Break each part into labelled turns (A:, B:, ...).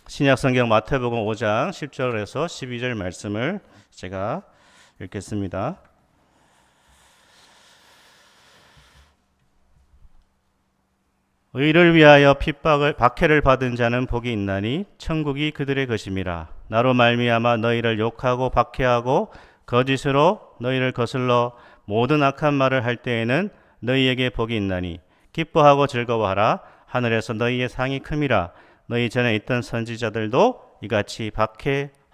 A: 신약성경 마태복음 5장 10절에서 12절 말씀을 제가 읽겠습니다. 의를 위하여 박해를 받은 자는 복이 있나니 천국이 그들의 것임이라. 나로 말미암아 너희를 욕하고 박해하고 거짓으로 너희를 거슬러 모든 악한 말을 할 때에는 너희에게 복이 있나니 기뻐하고 즐거워하라. 하늘에서 너희의 상이 큼이라. 너희 전에 있던 선지자들도 이같이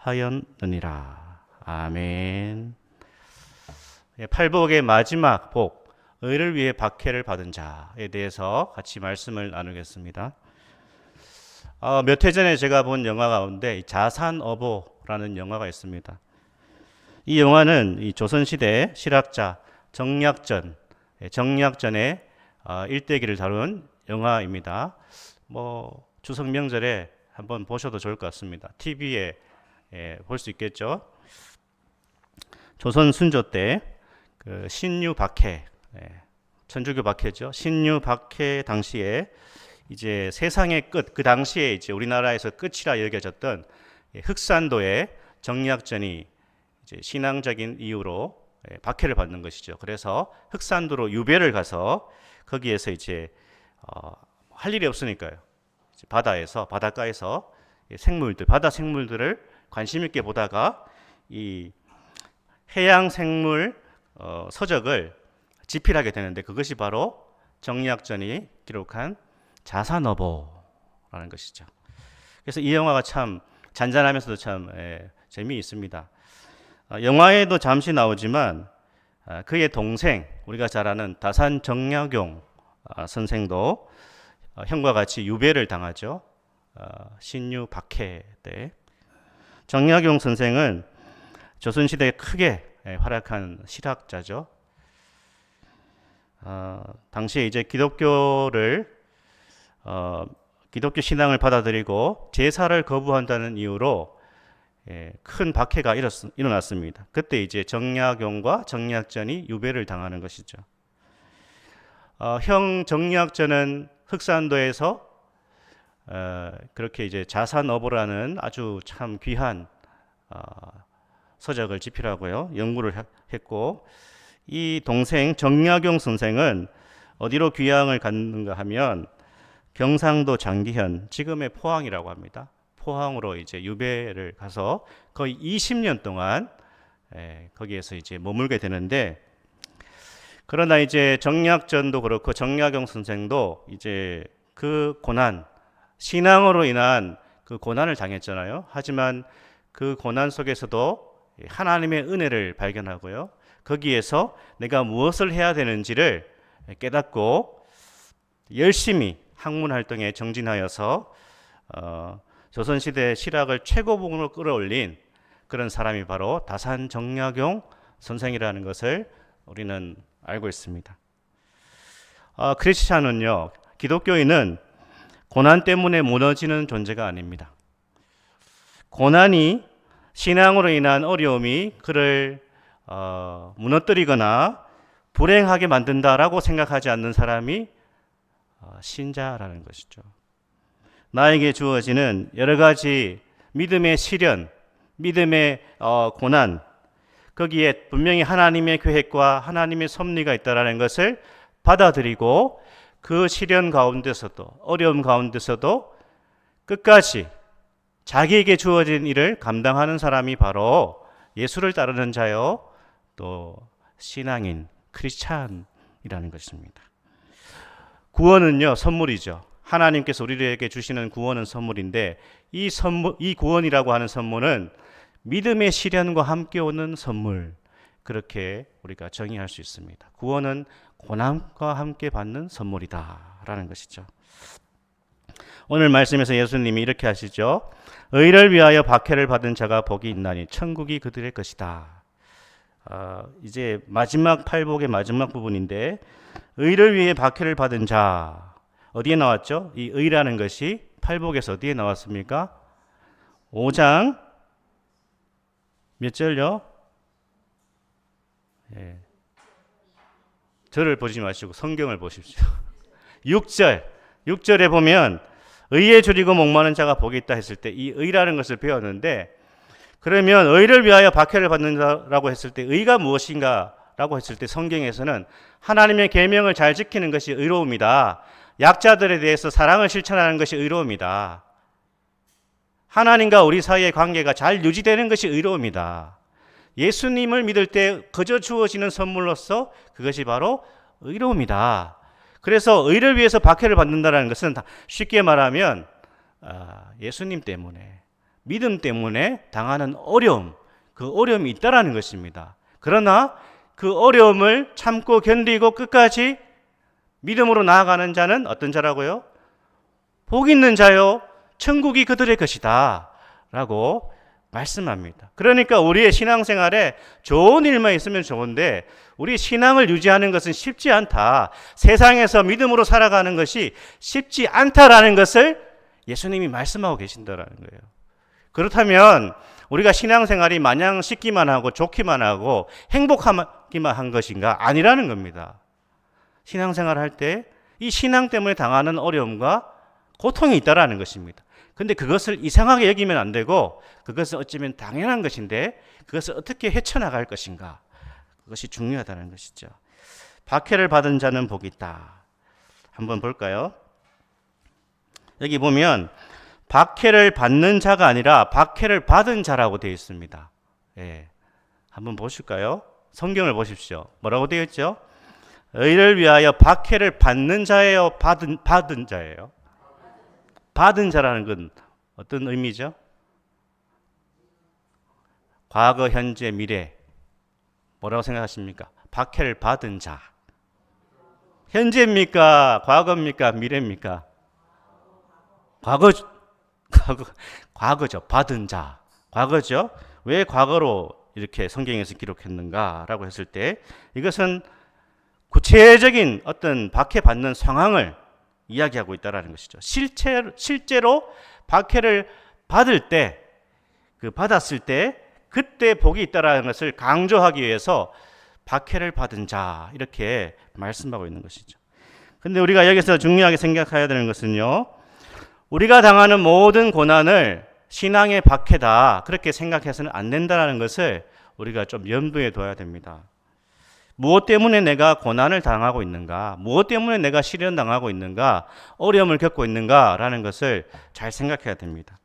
A: 박해하였느니라. 아멘. 팔복의 마지막 복, 의를 위해 박해를 받은 자에 대해서 같이 말씀을 나누겠습니다. 몇 해 전에 제가 본 영화 가운데 자산어보라는 영화가 있습니다. 이 영화는 이 조선시대 실학자 정약전의 일대기를 다룬 영화입니다. 추석 명절에 한번 보셔도 좋을 것 같습니다. TV에 볼 수 있겠죠. 조선 순조 때 그 신유 박해, 천주교 박해죠. 신유 박해 당시에 이제 세상의 끝, 그 당시에 이제 우리나라에서 끝이라 여겨졌던 흑산도의 정약전이 이제 신앙적인 이유로 박해를 받는 것이죠. 그래서 흑산도로 유배를 가서 거기에서 이제 할 일이 없으니까요. 바닷가에서 바다 생물들을 관심 있게 보다가 이 해양 생물 서적을 집필하게 되는데 그것이 바로 정약전이 기록한 자산어보라는 것이죠. 그래서 이 영화가 참 잔잔하면서도 참 재미있습니다. 영화에도 잠시 나오지만 그의 동생, 우리가 잘 아는 다산 정약용 선생도 형과 같이 유배를 당하죠. 신유 박해 때. 정약용 선생은 조선시대에 크게 활약한 실학자죠. 당시에 이제 기독교 신앙을 받아들이고 제사를 거부한다는 이유로 큰 박해가 일어났습니다. 그때 이제 정약용과 정약전이 유배를 당하는 것이죠. 형 정약전은 흑산도에서 그렇게 이제 자산어보라는 아주 참 귀한 서적을 집필하고요, 연구를 했고, 이 동생 정약용 선생은 어디로 귀향을 갔는가 하면 경상도 장기현, 지금의 포항이라고 합니다. 포항으로 이제 유배를 가서 거의 20년 동안 거기에서 이제 머물게 되는데, 그러나 이제 정약전도 그렇고 정약용 선생도 이제 그 고난, 신앙으로 인한 그 고난을 당했잖아요. 하지만 그 고난 속에서도 하나님의 은혜를 발견하고요, 거기에서 내가 무엇을 해야 되는지를 깨닫고 열심히 학문 활동에 정진하여서 조선시대 실학을 최고봉으로 끌어올린 그런 사람이 바로 다산 정약용 선생이라는 것을 우리는 알고 있습니다. 크리스찬은요, 기독교인은 고난 때문에 무너지는 존재가 아닙니다. 고난이, 신앙으로 인한 어려움이 그를 무너뜨리거나 불행하게 만든다라고 생각하지 않는 사람이 신자라는 것이죠. 나에게 주어지는 여러 가지 믿음의 시련, 믿음의 고난, 거기에 분명히 하나님의 계획과 하나님의 섭리가 있다는 것을 받아들이고 그 시련 가운데서도, 어려움 가운데서도 끝까지 자기에게 주어진 일을 감당하는 사람이 바로 예수를 따르는 자요, 또 신앙인, 크리스찬이라는 것입니다. 구원은요, 선물이죠. 하나님께서 우리에게 주시는 구원은 선물인데, 이 구원이라고 하는 선물은 믿음의 시련과 함께 오는 선물, 그렇게 우리가 정의할 수 있습니다. 구원은 고난과 함께 받는 선물이다라는 것이죠. 오늘 말씀에서 예수님이 이렇게 하시죠. 의를 위하여 박해를 받은 자가 복이 있나니 천국이 그들의 것이다. 이제 마지막 팔복의 마지막 부분인데, 의를 위해 박해를 받은 자, 어디에 나왔죠? 이 의라는 것이 팔복에서 어디에 나왔습니까? 5장 몇 절요? 절을 보지 마시고 성경을 보십시오. 6절에 보면 의에 줄이고 목마른 자가 복이 있다 했을 때 이 의라는 것을 배웠는데, 그러면 의를 위하여 박해를 받는다라고 했을 때 의가 무엇인가라고 했을 때 성경에서는 하나님의 계명을 잘 지키는 것이 의로움이다. 약자들에 대해서 사랑을 실천하는 것이 의로움이다. 하나님과 우리 사이의 관계가 잘 유지되는 것이 의로움이다. 예수님을 믿을 때 그저 주어지는 선물로서 그것이 바로 의로움이다. 그래서 의를 위해서 박해를 받는다는 것은 쉽게 말하면 예수님 때문에, 믿음 때문에 당하는 어려움, 그 어려움이 있다라는 것입니다. 그러나 그 어려움을 참고 견디고 끝까지 믿음으로 나아가는 자는 어떤 자라고요? 복 있는 자요, 천국이 그들의 것이다 라고 말씀합니다. 그러니까 우리의 신앙생활에 좋은 일만 있으면 좋은데 우리 신앙을 유지하는 것은 쉽지 않다. 세상에서 믿음으로 살아가는 것이 쉽지 않다라는 것을 예수님이 말씀하고 계신다라는 거예요. 그렇다면 우리가 신앙생활이 마냥 쉽기만 하고 좋기만 하고 행복하기만 한 것인가? 아니라는 겁니다. 신앙생활 할 때 이 신앙 때문에 당하는 어려움과 고통이 있다라는 것입니다. 근데 그것을 이상하게 여기면 안 되고 그것은 어쩌면 당연한 것인데 그것을 어떻게 헤쳐나갈 것인가? 그것이 중요하다는 것이죠. 박해를 받은 자는 복이 있다. 한번 볼까요? 여기 보면 박해를 받는 자가 아니라 박해를 받은 자라고 되어 있습니다. 예. 한번 보실까요? 성경을 보십시오. 뭐라고 되어 있죠? 의를 위하여 박해를 받는 자예요? 받은 자예요? 받은 자라는 건 어떤 의미죠? 과거, 현재, 미래. 뭐라고 생각하십니까? 박해를 받은 자. 현재입니까? 과거입니까? 미래입니까? 과거죠. 받은 자. 과거죠. 왜 과거로 이렇게 성경에서 기록했는가라고 했을 때 이것은 구체적인 어떤 박해받는 상황을 이야기하고 있다는 것이죠. 실제로 박해를 받을 때, 받았을 때 그때 복이 있다는 것을 강조하기 위해서 박해를 받은 자 이렇게 말씀하고 있는 것이죠. 근데 우리가 여기서 중요하게 생각해야 되는 것은요. 우리가 당하는 모든 고난을 신앙의 박해다 그렇게 생각해서는 안 된다는 것을 우리가 좀 염두에 둬야 됩니다. 무엇 때문에 내가 고난을 당하고 있는가? 무엇 때문에 내가 시련당하고 있는가? 어려움을 겪고 있는가라는 것을 잘 생각해야 됩니다.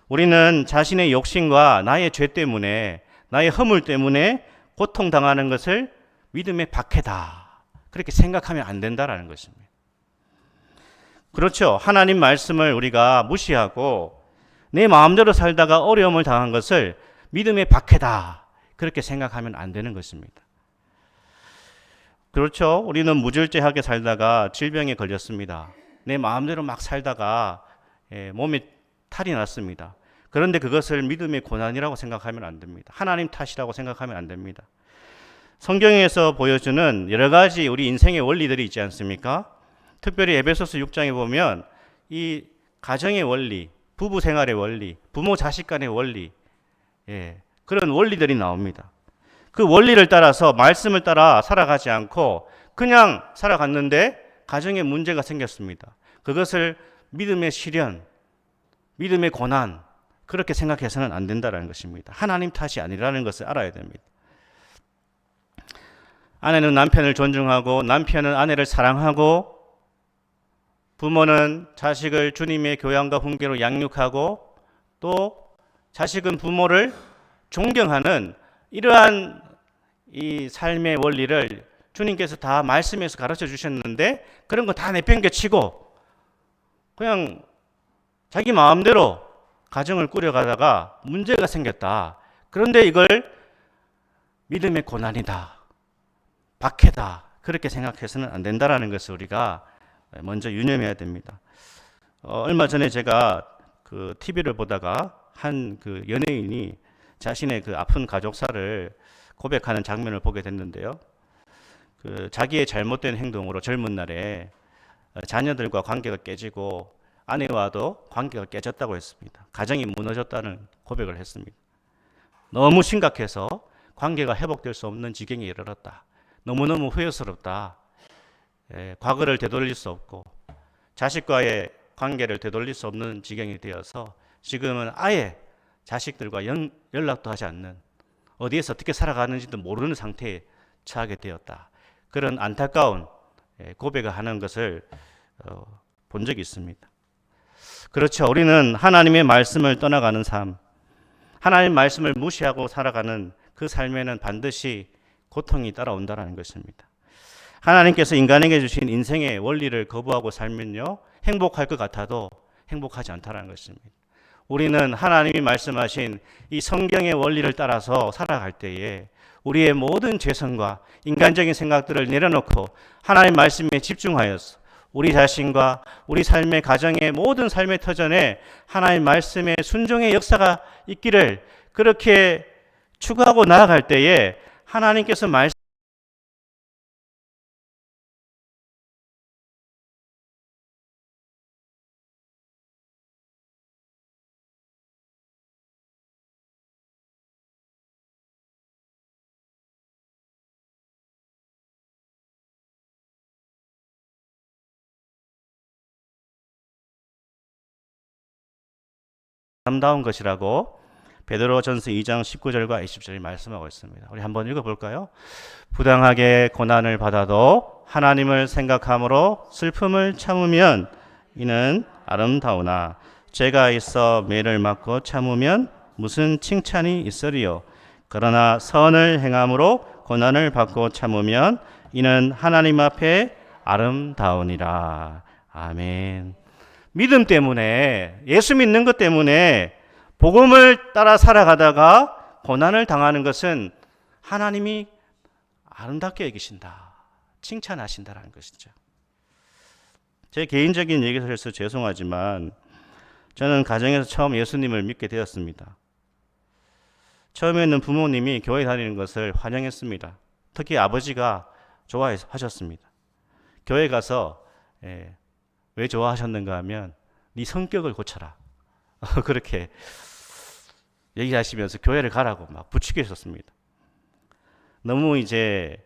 A: 우리는 자신의 욕심과 나의 죄 때문에, 나의 허물 때문에 고통당하는 것을 믿음의 박해다 그렇게 생각하면 안 된다는 것입니다. 그렇죠. 하나님 말씀을 우리가 무시하고 내 마음대로 살다가 어려움을 당한 것을 믿음의 박해다 그렇게 생각하면 안 되는 것입니다. 그렇죠. 우리는 무절제하게 살다가 질병에 걸렸습니다. 내 마음대로 막 살다가 몸에 탈이 났습니다. 그런데 그것을 믿음의 고난이라고 생각하면 안 됩니다. 하나님 탓이라고 생각하면 안 됩니다. 성경에서 보여주는 여러 가지 우리 인생의 원리들이 있지 않습니까? 특별히 에베소서 6장에 보면 이 가정의 원리, 부부 생활의 원리, 부모 자식 간의 원리, 그런 원리들이 나옵니다. 그 원리를 따라서 말씀을 따라 살아가지 않고 그냥 살아갔는데 가정에 문제가 생겼습니다. 그것을 믿음의 시련, 믿음의 고난 그렇게 생각해서는 안 된다는 것입니다. 하나님 탓이 아니라는 것을 알아야 됩니다. 아내는 남편을 존중하고 남편은 아내를 사랑하고 부모는 자식을 주님의 교양과 훈계로 양육하고 또 자식은 부모를 존경하는 이러한 이 삶의 원리를 주님께서 다 말씀에서 가르쳐 주셨는데 그런 거 다 내팽개치고 그냥 자기 마음대로 가정을 꾸려가다가 문제가 생겼다. 그런데 이걸 믿음의 고난이다, 박해다 그렇게 생각해서는 안 된다라는 것을 우리가 먼저 유념해야 됩니다. 얼마 전에 제가 그 TV를 보다가 한 그 연예인이 자신의 그 아픈 가족사를 고백하는 장면을 보게 됐는데요. 그 자기의 잘못된 행동으로 젊은 날에 자녀들과 관계가 깨지고 아내와도 관계가 깨졌다고 했습니다. 가정이 무너졌다는 고백을 했습니다. 너무 심각해서 관계가 회복될 수 없는 지경에 이르렀다. 너무너무 후회스럽다. 과거를 되돌릴 수 없고 자식과의 관계를 되돌릴 수 없는 지경이 되어서 지금은 아예 자식들과 연락도 하지 않는, 어디에서 어떻게 살아가는지도 모르는 상태에 처하게 되었다. 그런 안타까운 고백을 하는 것을 본 적이 있습니다. 그렇죠. 우리는 하나님의 말씀을 떠나가는 삶, 하나님의 말씀을 무시하고 살아가는 그 삶에는 반드시 고통이 따라온다는 것입니다. 하나님께서 인간에게 주신 인생의 원리를 거부하고 살면요, 행복할 것 같아도 행복하지 않다는 것입니다. 우리는 하나님이 말씀하신 이 성경의 원리를 따라서 살아갈 때에 우리의 모든 죄성과 인간적인 생각들을 내려놓고 하나님 말씀에 집중하여서 우리 자신과 우리 삶의 가정의 모든 삶의 터전에 하나님 말씀의 순종의 역사가 있기를 그렇게 추구하고 나아갈 때에 하나님께서 아름다운 것이라고 베드로전서 2장 19절과 20절이 말씀하고 있습니다. 우리 한번 읽어볼까요? 부당하게 고난을 받아도 하나님을 생각함으로 슬픔을 참으면 이는 아름다우나 죄가 있어 매를 맞고 참으면 무슨 칭찬이 있으리요. 그러나 선을 행함으로 고난을 받고 참으면 이는 하나님 앞에 아름다우니라. 아멘. 믿음 때문에, 예수 믿는 것 때문에 복음을 따라 살아가다가 고난을 당하는 것은 하나님이 아름답게 여기신다, 칭찬하신다라는 것이죠. 제 개인적인 얘기를 해서 죄송하지만 저는 가정에서 처음 예수님을 믿게 되었습니다. 처음에는 부모님이 교회 다니는 것을 환영했습니다. 특히 아버지가 좋아하셨습니다. 교회 가서 왜 좋아하셨는가 하면 네 성격을 고쳐라 그렇게 얘기하시면서 교회를 가라고 막 부추기셨습니다. 너무 이제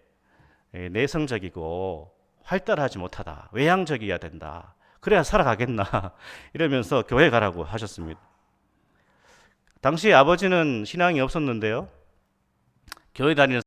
A: 내성적이고 활달하지 못하다, 외향적이어야 된다, 그래야 살아가겠나 이러면서 교회 가라고 하셨습니다. 당시 아버지는 신앙이 없었는데요, 교회 다니는